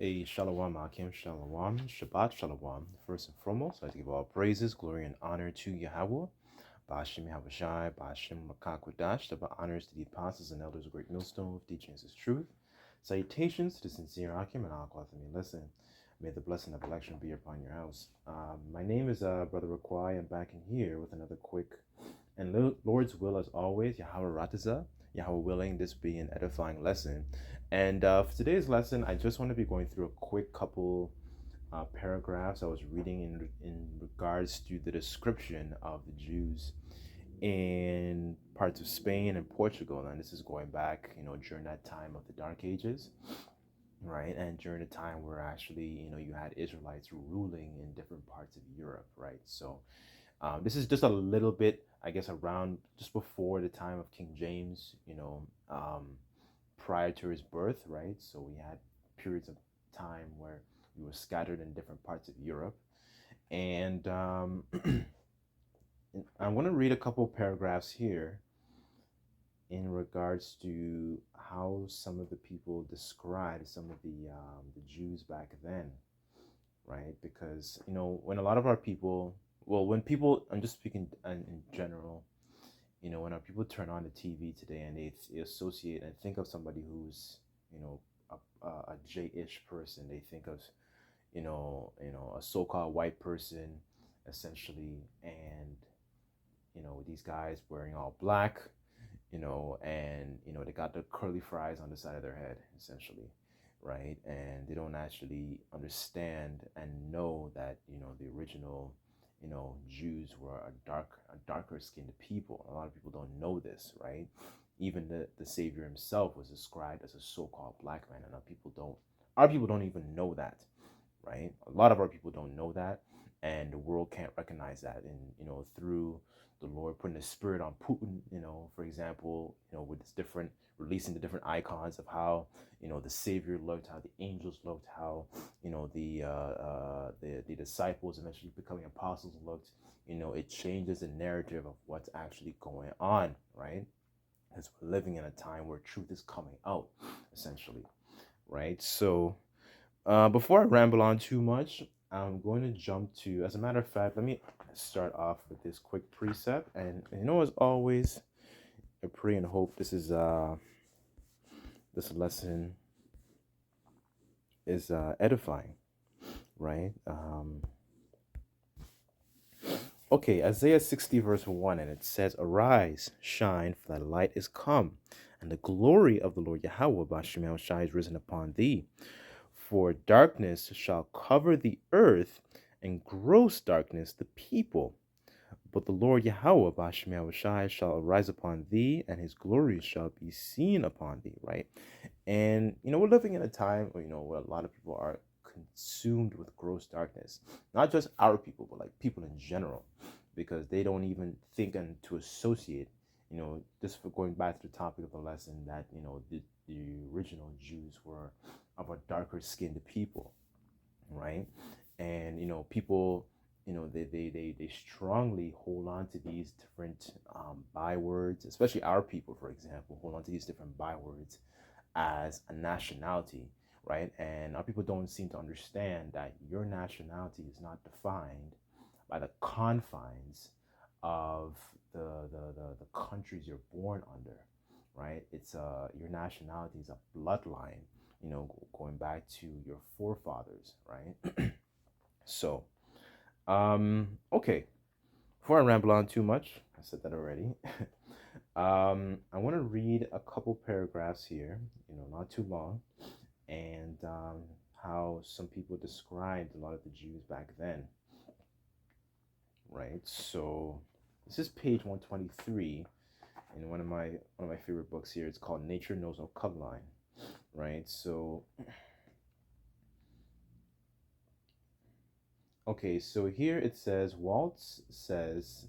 A Shalom Akim Shalom Shabbat Shalom. First and foremost, I give all praises, glory, and honor to Yahweh. Ba'ashim Yahushai, Ba'ashim Makakwadash, the honors to the apostles and elders of Great Millstone with teaching us his truth. Salutations to the sincere Akim and Al me listen. May the blessing of election be upon your house. My name is Brother Raquai. I'm back in here with another quick and Lord's will, as always, Yahweh Rataza, Yahweh willing, this be an edifying lesson. And for today's lesson, I just want to be going through a quick couple paragraphs I was reading in regards to the description of the Jews in parts of Spain and Portugal. And this is going back, during that time of the Dark Ages, right? And during the time where actually, you had Israelites ruling in different parts of Europe, right? So this is just a little bit, I guess, around just before the time of King James, prior to his birth, right? So we had periods of time where we were scattered in different parts of Europe. And I want to read a couple paragraphs here in regards to how some of the people described some of the Jews back then, right? Because when a lot of our people, well, when people, I'm just speaking in general, when our people turn on the TV today and they associate and think of somebody who's, a J-ish person, they think of, a so-called white person, essentially, and these guys wearing all black, and they got the curly fries on the side of their head, essentially, right? And they don't actually understand and know that the original Jews were a darker skinned people. A lot of people don't know this, right? Even the Savior himself was described as a so-called black man, and our people don't even know that, right? A lot of our people don't know that, and the world can't recognize that. And through the Lord putting the spirit on Putin, for example, with this different releasing the different icons of how the Savior looked, how the angels looked, how the disciples eventually becoming apostles looked. It changes the narrative of what's actually going on, right? Because we're living in a time where truth is coming out, essentially, right? So before I ramble on too much, I'm going to jump to, as a matter of fact, let me start off with this quick precept. And as always, I pray and hope this lesson is edifying, right? Okay, Isaiah 60 verse 1, and it says, "Arise, shine, for thy light is come, and the glory of the Lord Yahweh Bashim Shai is risen upon thee. For darkness shall cover the earth, and gross darkness the people. But the Lord Yahweh Bashim Shai shall arise upon thee, and his glory shall be seen upon thee," right? And we're living in a time where a lot of people are consumed with gross darkness. Not just our people, but like people in general, because they don't even think and to associate, just for going back to the topic of the lesson, that the original Jews were of a darker skinned people, right? And people, they strongly hold on to these different bywords, especially our people, for example, hold on to these different bywords as a nationality, right? And our people don't seem to understand that your nationality is not defined by the confines of the countries you're born under, right? It's your nationality is a bloodline, going back to your forefathers, right? So, okay. Before I ramble on too much, I said that already. I want to read a couple paragraphs here, not too long, and how some people described a lot of the Jews back then, right? So this is page 123 in one of my favorite books here. It's called Nature Knows No Color Line, right? So okay, so here it says, Waltz says,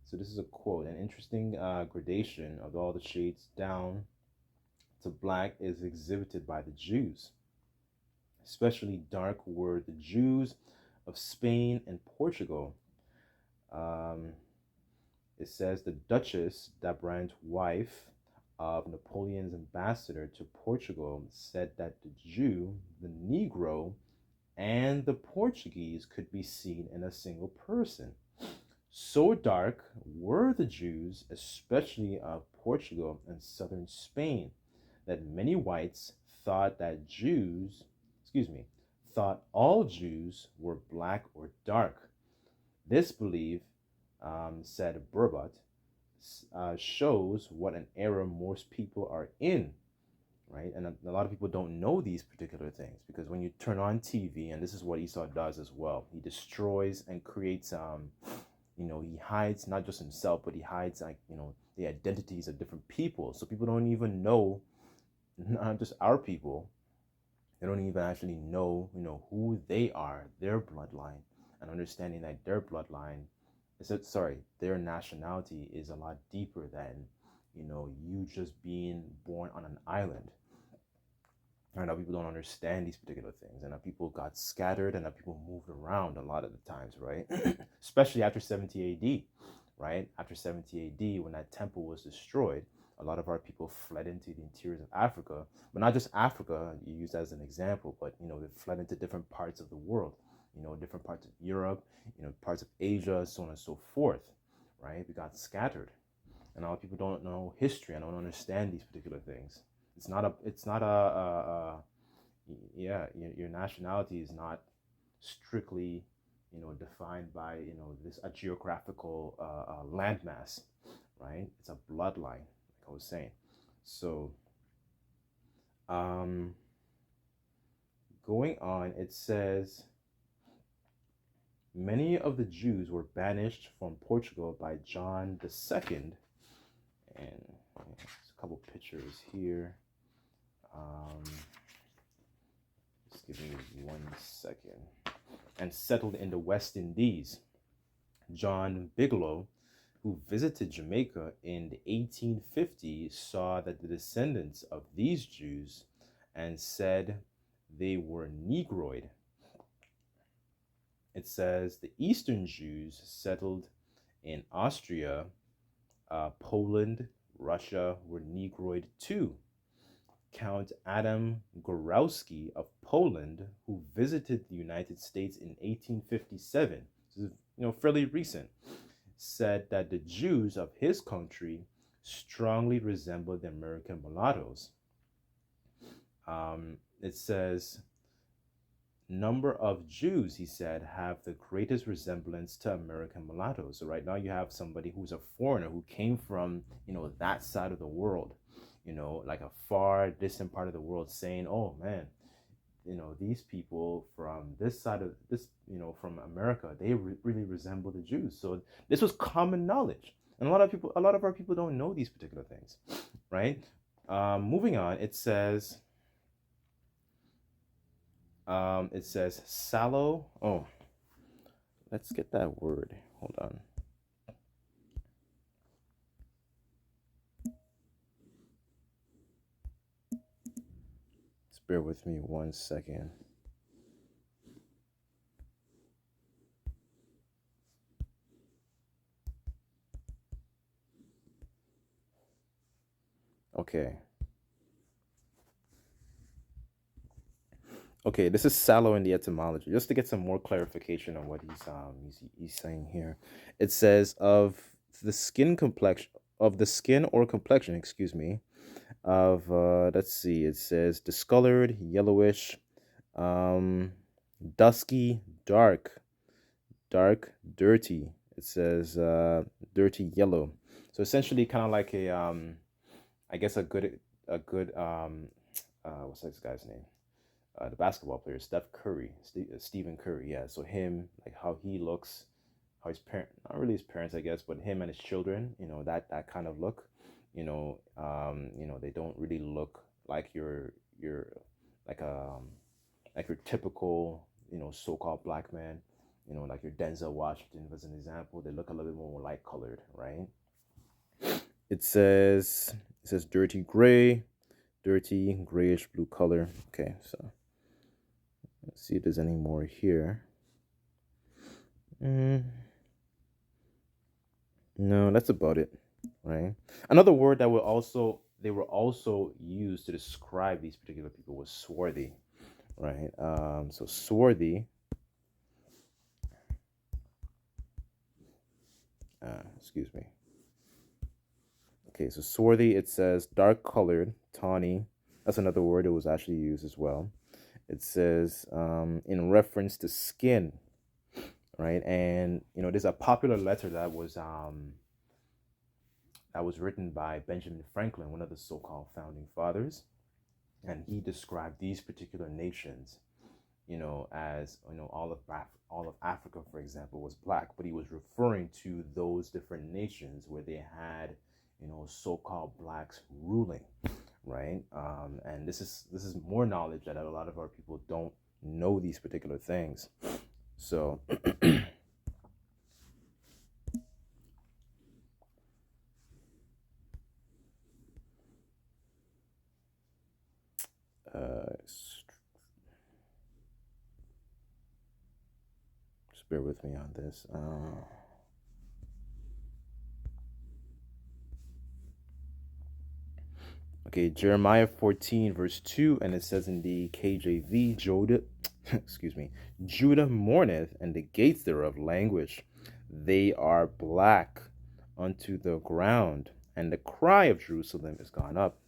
so this is a quote, "An interesting gradation of all the shades down to black is exhibited by the Jews. Especially dark were the Jews of Spain and Portugal." Um, it says the Duchess Dabrand's wife, of Napoleon's ambassador to Portugal said that the Jew, the Negro, and the Portuguese could be seen in a single person. So dark were the Jews, especially of Portugal and southern Spain, that many whites thought that Jews, excuse me, thought all Jews were black or dark. This belief, said Burbot, shows what an error most people are in, right? And a lot of people don't know these particular things because when you turn on TV, and this is what Esau does as well, he destroys and creates, he hides not just himself, but he hides, like, the identities of different people. So people don't even know, not just our people, they don't even actually know, who they are, their bloodline, and understanding that their bloodline their nationality is a lot deeper than, you just being born on an island. I know people don't understand these particular things, and that people got scattered, and that people moved around a lot of the times, right? Especially after 70 AD, right? After 70 AD, when that temple was destroyed, a lot of our people fled into the interiors of Africa, but not just Africa, you use that as an example, but, they fled into different parts of the world, different parts of Europe, parts of Asia, so on and so forth, right? We got scattered, and a lot of people don't know history and don't understand these particular things. It's not a yeah, your nationality is not strictly, defined by, this a geographical landmass, right? It's a bloodline, like I was saying. So, um, going on, it says many of the Jews were banished from Portugal by John II, and there's a couple pictures here. Um, just give me 1 second. And settled in the West Indies. John Bigelow, who visited Jamaica in the 1850s, saw that the descendants of these Jews and said they were Negroid. It says the Eastern Jews settled in Austria, Poland, Russia were Negroid too. Count Adam Gorowski of Poland, who visited the United States in 1857, this is, fairly recent, said that the Jews of his country strongly resembled the American mulattoes. It says number of Jews, he said, have the greatest resemblance to American mulattoes. So right now you have somebody who's a foreigner who came from, that side of the world, like a far distant part of the world, saying, oh man, these people from this side of this, from America, they really resemble the Jews. So this was common knowledge. And a lot of our people don't know these particular things, right? Moving on, it says sallow. Oh, let's get that word. Hold on. Just bear with me 1 second. Okay. Okay, this is sallow in the etymology. Just to get some more clarification on what he's saying here. It says of the skin or complexion, excuse me, of let's see, it says discolored, yellowish, um dusky, dark, dirty. It says dirty yellow. So essentially kind of like I guess a good what's this guy's name? The basketball player Stephen Curry. Yeah, so him, like how he looks, how his parent, not really his parents, I guess, but him and his children, that kind of look, they don't really look like your like like your typical, so-called black man, like your Denzel Washington as an example. They look a little bit more light colored, right? It says dirty grayish blue color. Okay, so let's see if there's any more here. Mm, no, that's about it, right? Another word that will also they were also used to describe these particular people was swarthy, right? So swarthy, excuse me. Okay, so swarthy, it says dark colored, tawny. That's another word that was actually used as well. It says in reference to skin, right? And there's a popular letter that was written by Benjamin Franklin, one of the so-called founding fathers, and he described these particular nations, as all of Africa, for example, was black, but he was referring to those different nations where they had, so-called blacks ruling, right? And this is more knowledge that a lot of our people don't know these particular things. So, just bear with me on this. Okay, Jeremiah 14, verse 2, and it says in the KJV, Judah, excuse me, Judah mourneth, and the gates thereof languish. They are black unto the ground, and the cry of Jerusalem is gone up.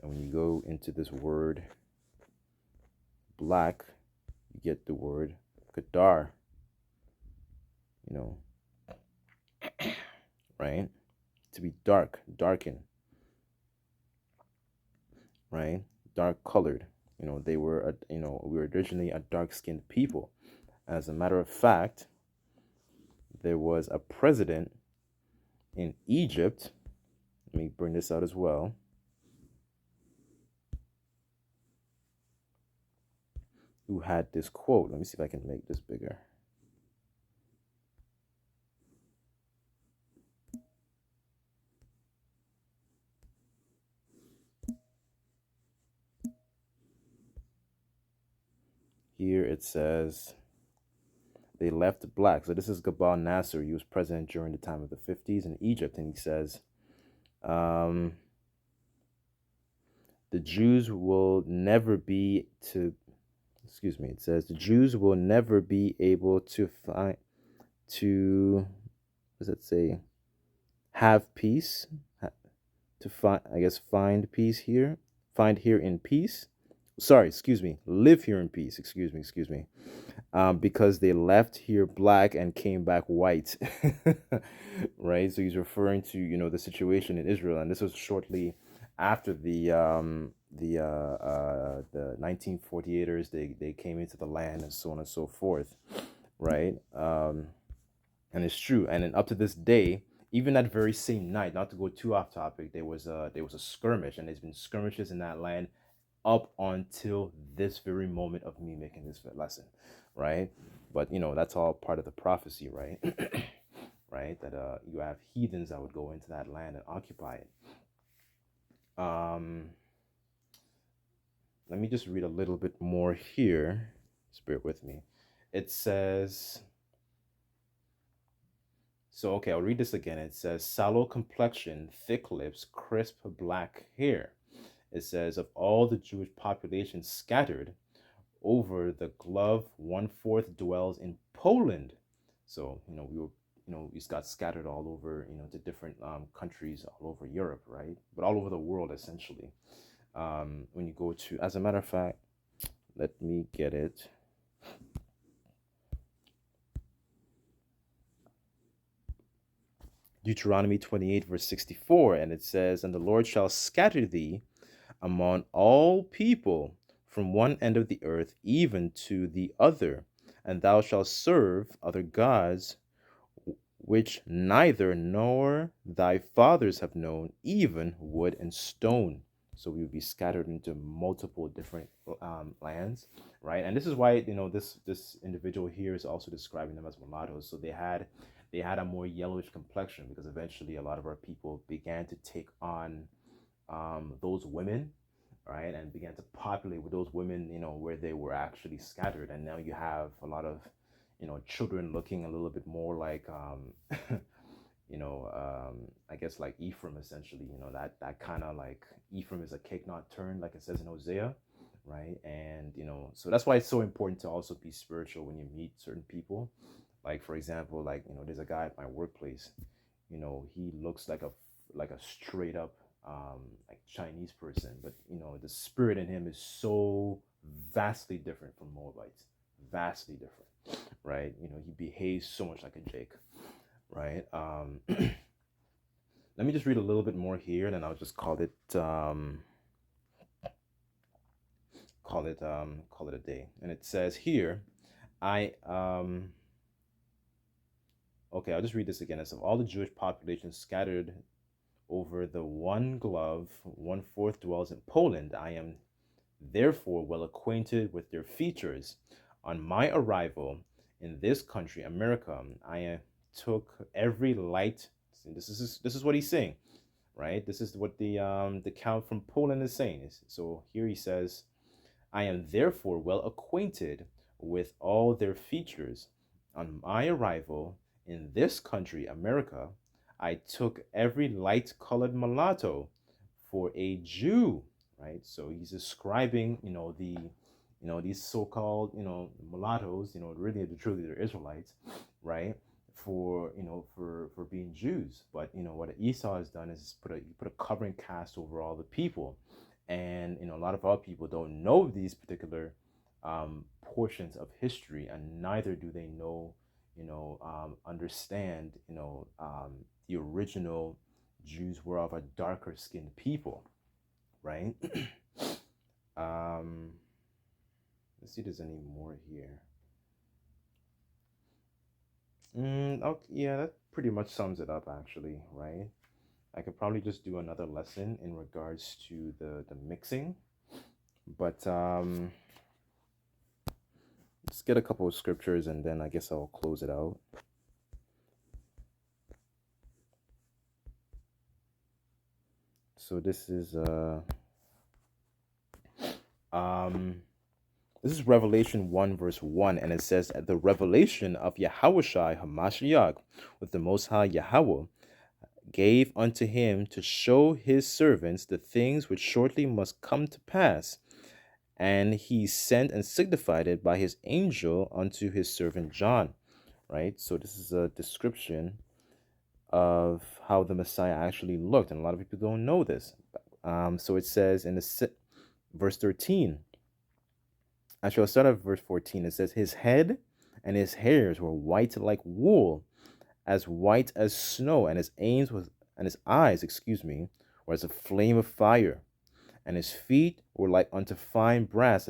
And when you go into this word black, you get the word Gadar, you know, right? To be dark, darken, right? Dark colored. We were originally a dark skinned people. As a matter of fact, there was a president in Egypt. Let me bring this out as well. Who had this quote? Let me see if I can make this bigger. Here it says they left black. So this is Gabal Nasser. He was president during the time of the 50s in Egypt. And he says, um, the Jews will never be to, excuse me, it says the Jews will never be able to find, to, what does it say? Have peace, to find, I guess, find peace here, find here in peace. Sorry, excuse me, live here in peace. Excuse me. Because they left here black and came back white, right? So he's referring to the situation in Israel, and this was shortly after the 1948ers. They came into the land and so on and so forth, right? And it's true. And then up to this day, even that very same night, not to go too off topic, there was a skirmish, and there's been skirmishes in that land up until this very moment of me making this lesson, right? But that's all part of the prophecy, right? Right? That you have heathens that would go into that land and occupy it. Um, Let me just read a little bit more here. Just bear with me. It says, so okay, I'll read this again. It says, sallow complexion, thick lips, crisp black hair. It says, of all the Jewish population scattered over the glove, 1/4 dwells in Poland. So, we got scattered all over, to different countries all over Europe, right? But all over the world, essentially. When you go to, as a matter of fact, let me get it. Deuteronomy 28, verse 64, and it says, and the Lord shall scatter thee among all people from one end of the earth even to the other, and thou shalt serve other gods which neither nor thy fathers have known, even wood and stone. So we would be scattered into multiple different lands, right? And this is why this individual here is also describing them as mulattoes. So they had a more yellowish complexion because eventually a lot of our people began to take on those women, right, and began to populate with those women, where they were actually scattered, and now you have a lot of, children looking a little bit more like I guess like Ephraim essentially, that kind of like Ephraim is a cake not turned, like it says in Hosea, right? And so that's why it's so important to also be spiritual when you meet certain people. Like for example, like there's a guy at my workplace. He looks like a straight up like Chinese person, but the spirit in him is so vastly different from Moabites, vastly different, right? He behaves so much like a Jake, right? Let me just read a little bit more here, and then I'll just call it a day. And it says here, I okay, I'll just read this again. It's of all the Jewish population scattered over the one glove, 1/4 dwells in Poland. I am therefore well acquainted with their features. On my arrival in this country, America, I took every light. This is what he's saying, right? This is what the count from Poland is saying. So here he says, I am therefore well acquainted with all their features. On my arrival in this country, America, I took every light colored mulatto for a Jew, right? So he's describing, these so-called, mulattoes, really truly they're Israelites, right? For being Jews. But what Esau has done is put a covering cast over all the people. And a lot of our people don't know these particular portions of history, and neither do they know, understand, the original Jews were of a darker skinned people, right? um, let's see if there's any more here. Okay, yeah, that pretty much sums it up, actually, right? I could probably just do another lesson in regards to the mixing, but let's get a couple of scriptures and then I guess I'll close it out. So um this is Revelation 1 verse 1, and it says the revelation of Yahushai Hamashiach with the Most High Yahweh gave unto him to show his servants the things which shortly must come to pass. And he sent and signified it by his angel unto his servant John. Right? So this is a description of how the Messiah actually looked, and a lot of people don't know this. So it says in verse 13. Actually, I'll start at verse 14. It says, his head and his hairs were white like wool, as white as snow, and his eyes, were as a flame of fire, and his feet were like unto fine brass,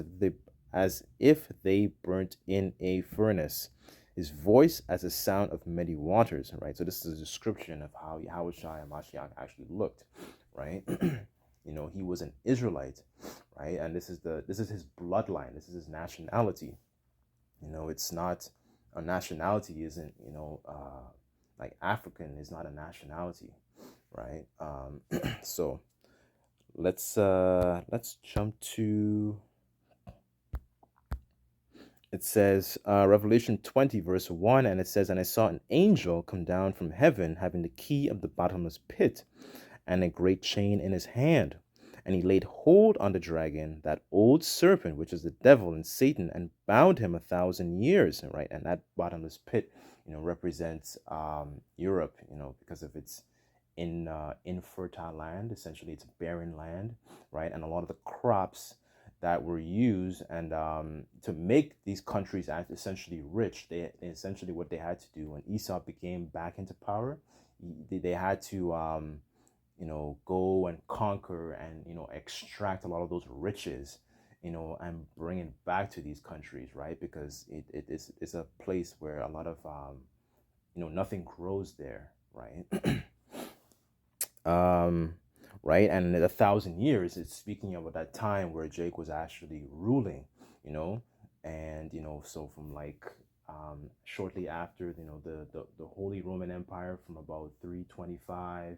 as if they burnt in a furnace. His voice as the sound of many waters. Right. So this is a description of how Yahushua and Mashiach actually looked. Right. He was an Israelite, right? And this is his bloodline. This is his nationality. It's not a nationality. Isn't like African is not a nationality, right? So let's jump to, it says Revelation 20 verse 1, and it says, and I saw an angel come down from heaven having the key of the bottomless pit and a great chain in his hand. And he laid hold on the dragon, that old serpent, which is the devil and Satan, and bound him 1,000 years, right? And that bottomless pit, represents Europe, because of its infertile land. Essentially, it's barren land, right? And a lot of the crops that were used and to make these countries essentially rich, they essentially what they had to do when Esau became back into power, they had to go and conquer and extract a lot of those riches, and bring it back to these countries, right? Because it's a place where a lot of nothing grows there, right? um, right, and 1,000 years is speaking about that time where Jake was actually ruling, and so from like shortly after the Holy Roman Empire from about 325,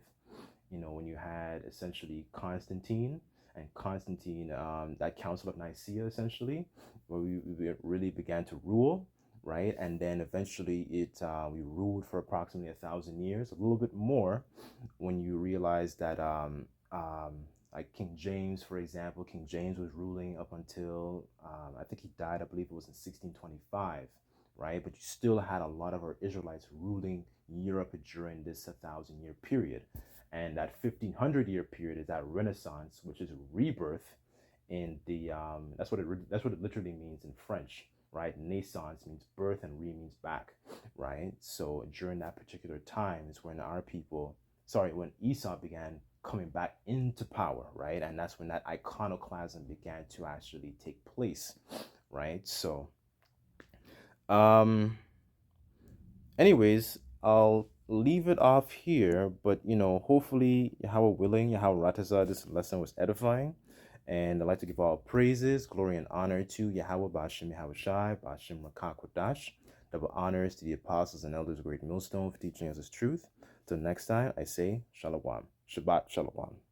when you had essentially Constantine, and Constantine, that Council of Nicaea, essentially, where we really began to rule, right? And then eventually we ruled for approximately 1,000 years, a little bit more, when you realize that like King James, for example, King James was ruling up until I think he died, I believe it was in 1625, right? But you still had a lot of our Israelites ruling Europe during this 1,000 year period. And that 1500-year period is that Renaissance, which is rebirth in the that's what it literally means in French, right? Naissance means birth and re means back, right? So during that particular time is when when Esau began coming back into power, right? And that's when that iconoclasm began to actually take place, right? So, um, anyways, I'll leave it off here, but hopefully, Yahweh willing, Yahweh Ratazah, this lesson was edifying. And I'd like to give all praises, glory, and honor to Yahweh Bashim Yahweh Shai, Bashim Rakakwadash. Double honors to the apostles and elders of Great Millstone for teaching us his truth. Till next time, I say Shalom. Shabbat Shalom.